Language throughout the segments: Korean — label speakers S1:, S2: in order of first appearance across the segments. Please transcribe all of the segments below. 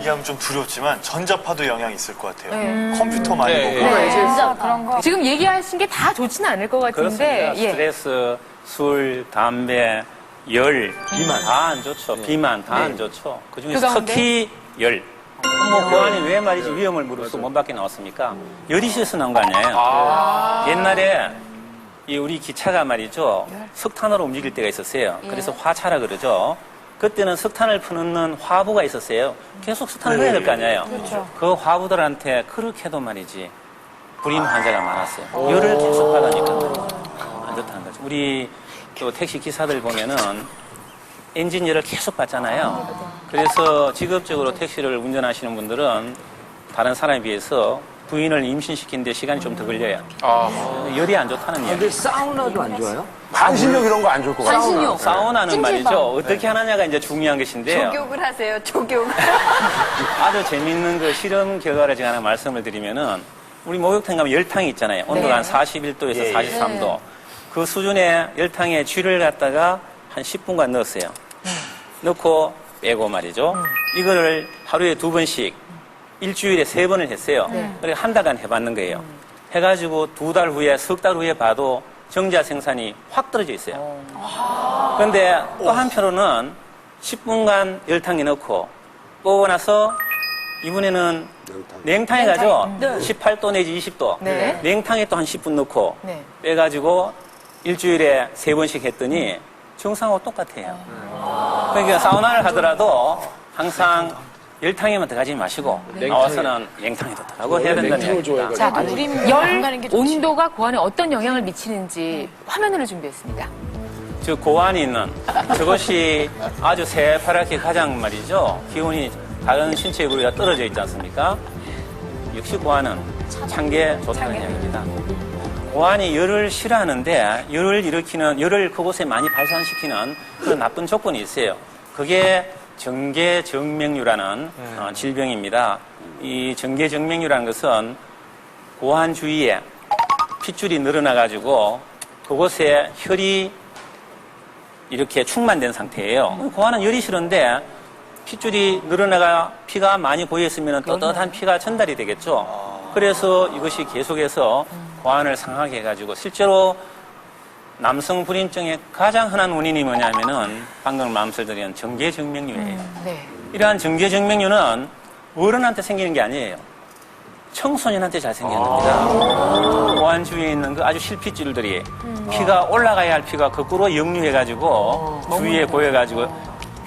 S1: 얘기하면 좀 두렵지만 전자파도 영향이 있을 것 같아요. 컴퓨터 많이 보고.
S2: 진짜 그런 거.
S3: 지금 얘기하신 게 다 좋지는 않을 것 같은데.
S4: 그렇습니다. 스트레스, 술, 담배, 열,
S5: 비만.
S4: 다 안 좋죠. 비만 다 안 좋죠. 그중에
S3: 그 가운데?
S4: 특히 열. 뭐 고환이 왜 말이지 위험을 무릅쓰고 몸 밖에 나왔습니까? 열이 실어서 나온 거 아니에요. 옛날에 이 우리 기차가 말이죠. 석탄으로 움직일 때가 있었어요. 그래서 화차라 그러죠. 그때는 석탄을 푸는 화부가 있었어요. 계속 석탄을 넣어야 될 거 아니에요. 그 화부들한테 그렇게도 말이지 불임 환자가 많았어요. 열을 계속 받으니까 안 좋다는 거죠. 우리 또 택시 기사들 보면은 엔진 열을 계속 받잖아요. 그래서 직업적으로 택시를 운전하시는 분들은 다른 사람에 비해서 부인을 임신시키는데 시간이 좀 더 걸려요. 열이 안 좋다는
S5: 근데
S4: 얘기.
S5: 사우나도 안 좋아요?
S6: 반신욕 이런 거 안 좋을 것 같아요.
S3: 반신욕.
S4: 사우나는 말이죠. 어떻게 하느냐가 이제 중요한 것인데요.
S2: 조교를 하세요, 조교.
S4: 아주 재밌는 그 실험 결과를 제가 하나 말씀을 드리면은 우리 목욕탕 가면 열탕이 있잖아요. 온도가 한 41도에서 43도. 그 수준의 열탕에 쥐를 갖다가 한 10분간 넣었어요. 넣고 빼고 말이죠. 이거를 하루에 2번씩 일주일에 3번을 했어요. 그래 한 달간 해봤는 거예요. 해가지고 2달 후에, 석 달 후에 봐도 정자 생산이 확 떨어져 있어요. 그런데 또 한편으로는 10분간 열탕에 넣고 뽑고 나서 이번에는 냉탕에 가죠. 18도 내지 20도.
S3: 네.
S4: 냉탕에 또 한 10분 넣고
S3: 네.
S4: 빼가지고 일주일에 3번씩 했더니 정상하고 똑같아요. 그러니까 사우나를 하더라도 항상 열탕에만 들어가지 마시고 나와서는 냉탕에 들어가고 해야 된다는 얘기입니다.
S3: 자, 열 온도가 고환에 어떤 영향을 미치는지 화면으로 준비했습니다.
S4: 저 고환이 있는 저것이 아주 새파랗게 가장 말이죠. 기온이 다른 신체 부위가 떨어져 있지 않습니까? 역시 고환은 찬게 좋다는 이야기입니다. 고환이 열을 싫어하는데 열을 그곳에 많이 발산시키는 그런 나쁜 조건이 있어요. 그게 정계정맥류라는 질병입니다. 이 정계정맥류라는 것은 고환 주위에 핏줄이 늘어나가지고 그곳에 혈이 이렇게 충만된 상태예요. 고환은 열이 싫은데 핏줄이 늘어나가 피가 많이 보였으면 떳떳한 피가 전달이 되겠죠. 그래서 이것이 계속해서 고환을 상하게 해가지고 실제로 남성 불임증의 가장 흔한 원인이 뭐냐면은 방금 말씀드린 정계정맥류예요. 이러한 정계정맥류는 어른한테 생기는 게 아니에요. 청소년한테 잘 생기는 겁니다. 고환 주위에 있는 그 아주 실핏줄들이 피가 올라가야 할 피가 거꾸로 역류해가지고 주위에 보여가지고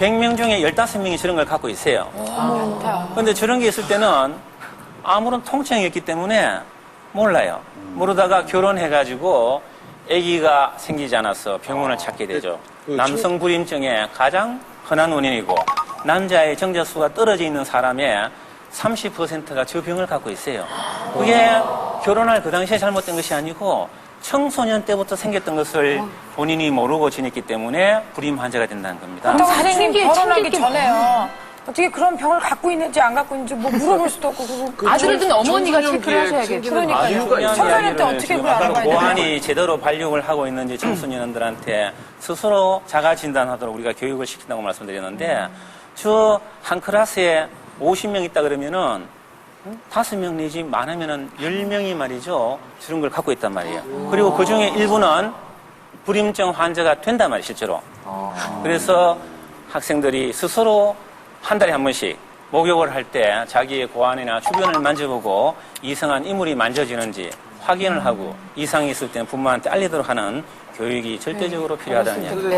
S4: 100명 중에 15명이 저런 걸 갖고 있어요. 그런데 저런 게 있을 때는 아무런 통증이 없기 때문에 몰라요. 모르다가 결혼해가지고 아기가 생기지 않아서 병원을 찾게 되죠. 남성 불임증의 가장 흔한 원인이고 남자의 정자수가 떨어져 있는 사람의 30%가 저 병을 갖고 있어요. 그게 결혼할 그 당시에 잘못된 것이 아니고 청소년 때부터 생겼던 것을 본인이 모르고 지냈기 때문에 불임 환자가 된다는 겁니다.
S2: 선생님 결혼하기 전에요. 어떻게 그런 병을 갖고 있는지 안 갖고 있는지 뭐 물어볼 수도 없고.
S3: 아들을 둔 어머니가 체크를 하셔야겠죠.
S2: 그러니까요. 청소년 때 어떻게 그걸 알아봐야 돼요?
S4: 고환이 제대로 발육을 하고 있는지 청소년들한테 스스로 자가 진단하도록 우리가 교육을 시킨다고 말씀드렸는데 저 한 클래스에 50명 있다 그러면은 5명 내지 많으면은 10명이 말이죠. 저런 걸 갖고 있단 말이에요. 그리고 그 중에 일부는 불임증 환자가 된단 말이에요, 실제로. 그래서 학생들이 스스로 한 달에 한 번씩 목욕을 할 때 자기의 고환이나 주변을 만져보고 이상한 이물이 만져지는지 확인을 하고 이상이 있을 때는 부모한테 알리도록 하는 교육이 절대적으로 필요하다는 이야기죠.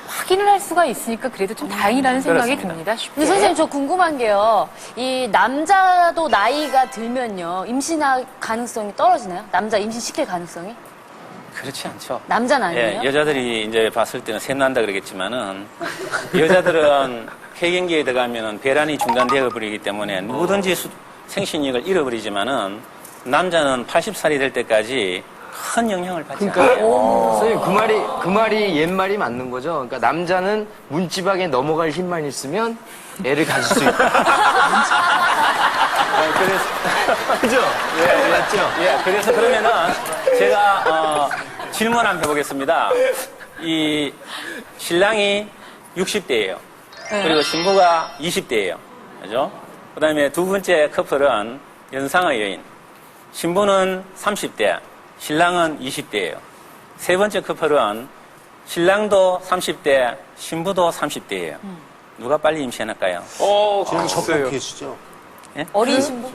S3: 확인을 할 수가 있으니까 그래도 좀 다행이라는 생각이
S4: 그렇습니다.
S3: 듭니다. 쉽게.
S7: 근데 선생님 저 궁금한 게요. 이 남자도 나이가 들면요. 임신할 가능성이 떨어지나요? 남자 임신시킬 가능성이?
S4: 그렇지 않죠.
S7: 남자는 아니에요?
S4: 예, 여자들이 이제 봤을 때는 샘난다 그러겠지만은 여자들은 폐경기에 들어가면은 배란이 중단되어 버리기 때문에 누구든지 생식력을 잃어버리지만은 남자는 80살이 될 때까지 큰 영향을 받지 않아요.
S5: 선생님 그 말이 옛말이 맞는 거죠. 그러니까 남자는 문지방에 넘어갈 힘만 있으면 애를 가질 수 있다.
S4: 그래서
S5: 그죠?
S4: 예,
S5: 맞죠?
S4: 예, 그래서 그러면은 제가 질문 한번 해보겠습니다. 이 신랑이 60대예요. 그리고 신부가 20대예요. 그죠? 그 다음에 두 번째 커플은 연상의 여인. 신부는 30대, 신랑은 20대예요. 세 번째 커플은 신랑도 30대, 신부도 30대예요. 누가 빨리 임신할까요?
S6: 지금 첫 케이스죠.
S7: 어린 신부?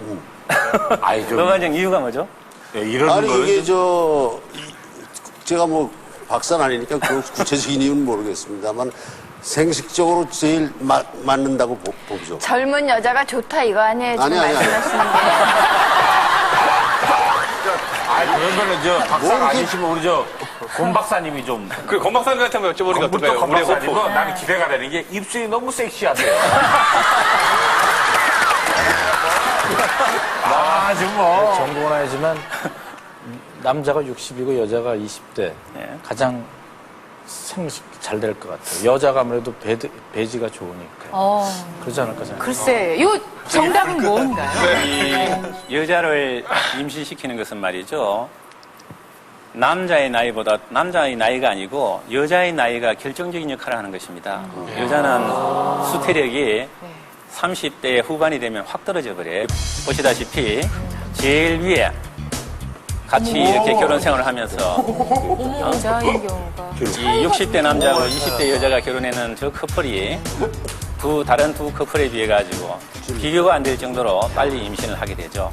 S6: 아이, 좀.
S4: 그거는 이유가 뭐죠?
S6: 네, 이런
S8: 아니
S6: 거는
S8: 이게 제가 뭐 박사는 아니니까 그 구체적인 이유는 모르겠습니다만 생식적으로 제일 맞는다고 보죠.
S2: 젊은 여자가 좋다 이거 아니에요? 지금
S8: 아니.
S2: 말씀하시는 게.
S6: 그런 거는 저 박사가
S8: 뭐 이렇게-
S6: 아니시면 우리 권 박사님이 좀.
S9: 그 권 박사님한테 한번 여쭤보니까 어떨까요?
S6: 권
S9: 우리
S6: 박사님은 나는 기대가 되는 게 입술이 너무 섹시하대요. 지금 뭐.
S10: 정도는 아니지만 남자가 60이고 여자가 20대
S4: 네.
S10: 가장 생식 잘 될 것 같아요. 여자가 아무래도 배지가 좋으니까 그러지 않을까 생각해요.
S3: 글쎄, 요 정답은 뭔가요?
S4: 이 여자를 임신시키는 것은 말이죠. 남자의 나이보다 남자의 나이가 아니고 여자의 나이가 결정적인 역할을 하는 것입니다. 여자는 수태력이 30대 후반이 되면 확 떨어져 버려요. 보시다시피 제일 위에 같이 이렇게 결혼 생활을 하면서
S3: 여자의 경우가.
S4: 이 60대 남자하고 20대 여자가 결혼하는 저 커플이 다른 두 커플에 비해 가지고 비교가 안 될 정도로 빨리 임신을 하게 되죠.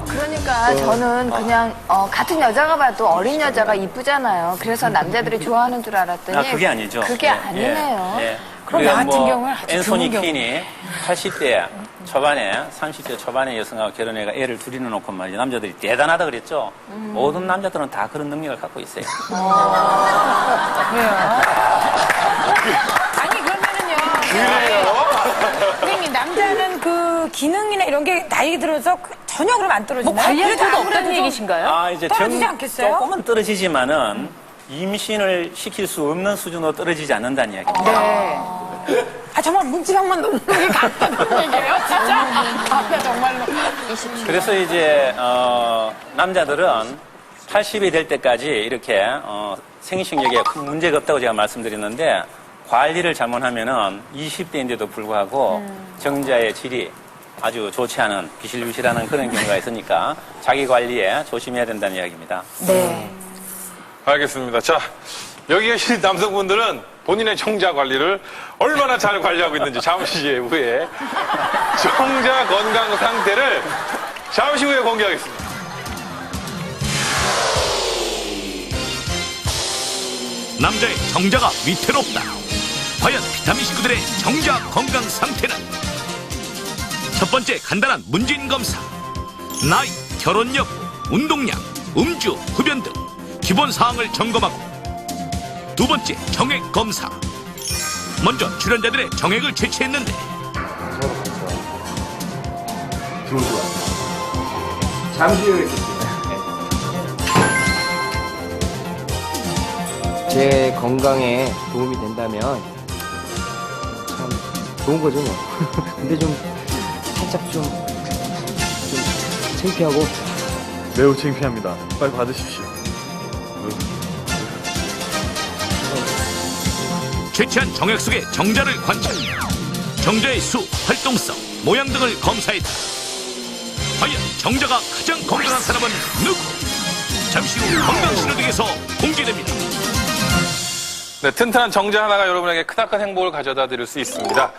S2: 그러니까 저는 그냥 같은 여자가 봐도 어린 여자가 이쁘잖아요. 그래서 남자들이 좋아하는 줄 알았더니
S4: 그게 아니죠.
S2: 그게 아니네요.
S3: 그럼 나 같은 경우는 아주
S4: 앤소니
S3: 드문
S4: 퀸이 80대 초반에, 30대 초반에 여성하고 결혼해가 애를 둘이나 놓고 말이죠. 남자들이 대단하다 그랬죠. 모든 남자들은 다 그런 능력을 갖고 있어요.
S2: 아니 그러면은요. 선생님 남자는 그 기능이나 이런 게 나이 들어서 전혀 그럼 안 떨어지나요?
S3: 뭐 관리할
S2: 그래도
S3: 필요도
S2: 아무래도
S3: 없다는
S2: 좀
S3: 얘기신가요?
S4: 이제
S2: 떨어지지 않겠어요?
S4: 조금은 떨어지지만은 임신을 시킬 수 없는 수준으로 떨어지지 않는다는 이야기입니다.
S3: 네.
S2: 정말 문지방만 넘는 게 가능한 얘기예요? 진짜? 정말로.
S4: 그래서 이제 남자들은 80이 될 때까지 이렇게 생식력에 큰 문제가 없다고 제가 말씀드렸는데 관리를 잘못하면은 20대인데도 불구하고 정자의 질이 아주 좋지 않은 비실비실하는 그런 경우가 있으니까 자기 관리에 조심해야 된다는 이야기입니다.
S3: 네.
S9: 알겠습니다. 자, 여기 계신 남성분들은 본인의 정자 관리를 얼마나 잘 관리하고 있는지 잠시 후에 정자 건강 상태를 잠시 후에 공개하겠습니다.
S11: 남자의 정자가 위태롭다. 과연 비타민 식구들의 정자 건강 상태는? 첫 번째 간단한 문진 검사. 나이, 결혼 여부, 운동량, 음주, 흡연 등 기본 사항을 점검하고. 두 번째 정액 검사. 먼저 출연자들의 정액을 채취했는데
S5: 잠시 후에 뵙겠습니다. 제 건강에 도움이 된다면 참 좋은 거죠 뭐. 근데 좀 살짝 좀 창피하고.
S1: 매우 창피합니다. 빨리 받으십시오.
S11: 채취한 정액 속의 정자를 관찰. 정자의 수, 활동성, 모양 등을 검사했다. 과연 정자가 가장 건강한 사람은 누구? 잠시 후 건강신호등에서 공개됩니다.
S9: 네, 튼튼한 정자 하나가 여러분에게 크나큰 행복을 가져다 드릴 수 있습니다.